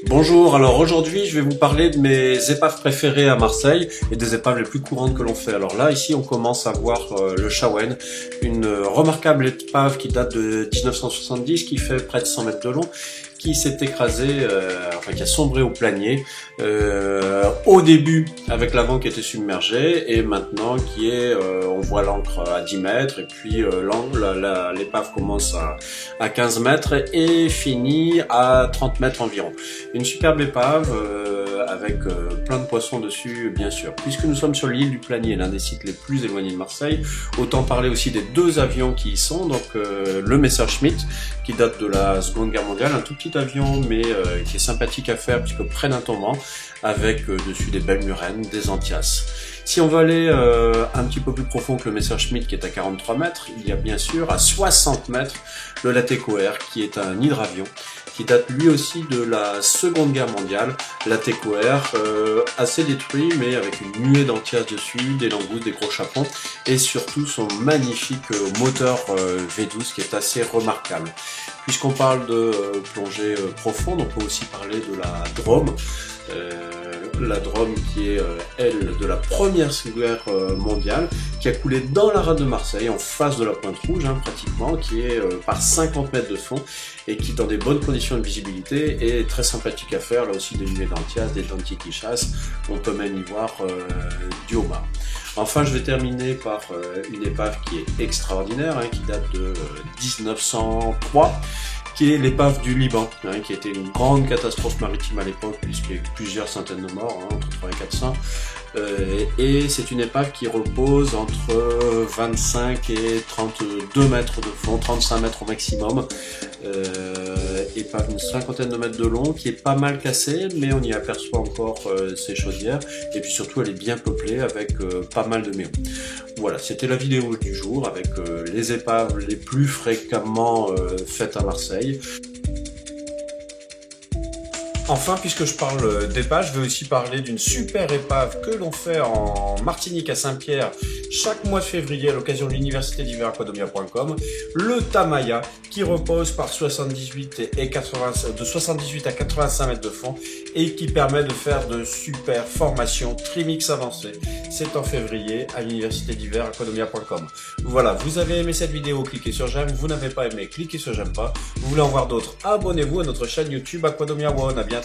Bonjour, alors aujourd'hui je vais vous parler de mes épaves préférées à Marseille et des épaves les plus courantes que l'on fait. Alors là ici on commence à voir le Shawen, une remarquable épave qui date de 1970, qui fait près de 100 mètres de long, qui s'est écrasé, qui a sombré au Planier, au début avec l'avant qui était submergé et maintenant qui est, on voit l'ancre à 10 mètres et puis l'épave commence à 15 mètres et finit à 30 mètres environ. Une superbe épave avec plein de poissons dessus bien sûr. Puisque nous sommes sur l'île du Planier, l'un des sites les plus éloignés de Marseille, autant parler aussi des deux avions qui y sont, donc le Messerschmitt qui date de la Seconde Guerre mondiale, un tout petit avion mais qui est sympathique à faire puisque près d'un tombant avec dessus des belles murènes, des antias. Si on veut aller un petit peu plus profond que le Messerschmitt qui est à 43 mètres, il y a bien sûr à 60 mètres le Latécoère qui est un hydravion qui date lui aussi de la Seconde Guerre mondiale. Latécoère assez détruit mais avec une nuée d'antias dessus, des langoustes, des gros chapons et surtout son magnifique moteur V12 qui est assez remarquable. Puisqu'on parle de plongée profonde, on peut aussi parler de la Drôme. La Drôme qui est, elle, de la première guerre mondiale, qui a coulé dans la rade de Marseille, en face de la Pointe Rouge, pratiquement, qui est par 50 mètres de fond, et qui, dans des bonnes conditions de visibilité, est très sympathique à faire, là aussi des nuées d'antias, des dentiers qui chassent, on peut même y voir du homard. Enfin, je vais terminer par une épave qui est extraordinaire, qui date de 1903, qui est l'épave du Liban, qui a été une grande catastrophe maritime à l'époque, puisqu'il y a eu plusieurs centaines de morts, entre 300 et 400. Et c'est une épave qui repose entre 25 et 32 mètres de fond, 35 mètres au maximum. Épave d'une cinquantaine de mètres de long, qui est pas mal cassée, mais on y aperçoit encore ses chaudières. Et puis surtout, elle est bien peuplée avec pas mal de méos. Voilà, c'était la vidéo du jour avec les épaves les plus fréquemment faites à Marseille. Enfin, puisque je parle d'épave, je vais aussi parler d'une super épave que l'on fait en Martinique à Saint-Pierre chaque mois de février à l'occasion de l'université d'hiver aquadomia.com, le Tamaya, qui repose par 78 à 85 mètres de fond et qui permet de faire de super formations trimix avancées. C'est en février à l'université d'hiver aquadomia.com. Voilà, vous avez aimé cette vidéo, cliquez sur j'aime. Vous n'avez pas aimé, cliquez sur j'aime pas. Vous voulez en voir d'autres, abonnez-vous à notre chaîne YouTube Aquadomia One. À bientôt.